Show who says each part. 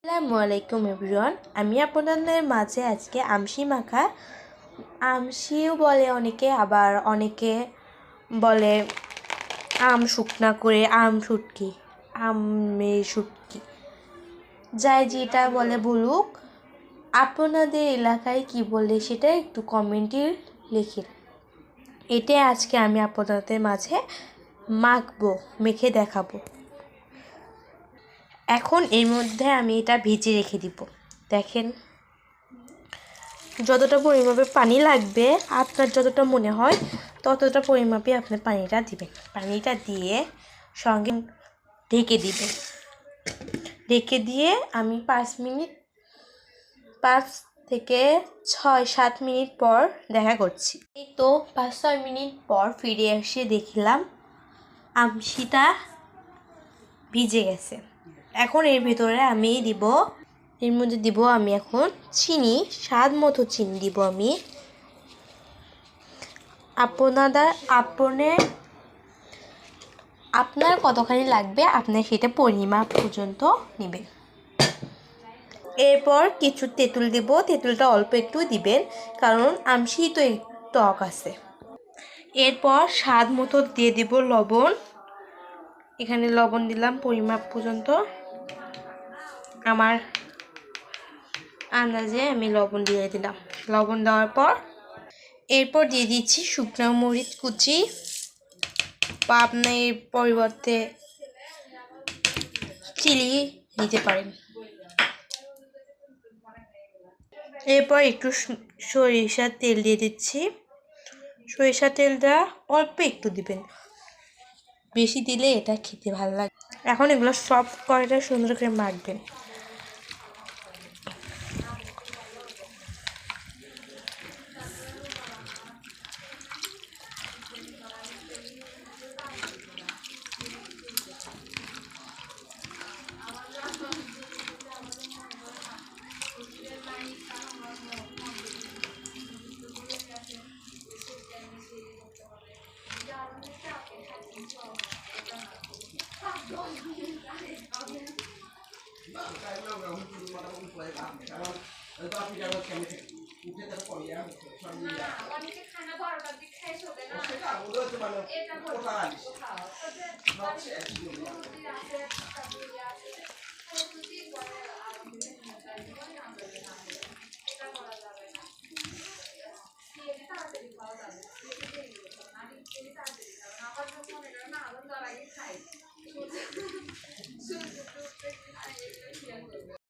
Speaker 1: আসসালামু আলাইকুম এভরিওয়ান। আমি আপনাদের মাঝে আজকে আমশি মাখা, আমশিও বলে অনেকে, আবার অনেকে বলে আম শুকনা করে আম শুটকি, আমের শুটকি, যাই যেটা বলে বলুক। আপনাদের এলাকায় কি বলে সেটা একটু কমেন্টে লিখে। এটাই আজকে আমি আপনাদের মাঝে মাখবো, মেখে দেখাবো। এখন এর মধ্যে আমি এটা ভিজিয়ে রেখে দিব। দেখেন যতটা পরিমাপে পানি লাগবে, আপনার যতটা মনে হয় ততটা পরিমাপে আপনি পানিটা দিবেন। পানিটা দিয়ে সঙ্গে ঢেকে দিবেন। ঢেকে দিয়ে আমি 5 থেকে 6-7 মিনিট পর দেখা করছি। এই তো 5-6 মিনিট পর ফিরে এসে দেখলাম আমশিটা ভিজে গেছে। এখন এর ভিতরে এর মধ্যে দিব আমি এখন চিনি, স্বাদ মতো চিনি দিব আমি। আপনার কতখানি লাগবে আপনার সেটা পরিমাপ পর্যন্ত নেবেন। এরপর কিছু তেঁতুল দিব, তেঁতুলটা অল্প একটু দিবেন কারণ আমশি তো টক আছে। এরপর স্বাদ মতো দিয়ে দিব লবণ। এখানে লবণ দিলাম পরিমাপ পর্যন্ত, আমার আন্দাজে আমি লবণ দিয়ে দিলাম। লবণ দেওয়ার পর এরপর দিয়ে দিচ্ছি শুকনো মরিচ কুচি, বা আপনি এর পরিবর্তে চিলি দিতে পারেন। এরপর একটু সরিষার তেল দিয়ে দিচ্ছি। সরিষার তেলটা অল্প একটু দিবেন, বেশি দিলে এটা খেতে ভালো লাগে। এখন এগুলো সব কয়টা সুন্দর করে মাখবেন।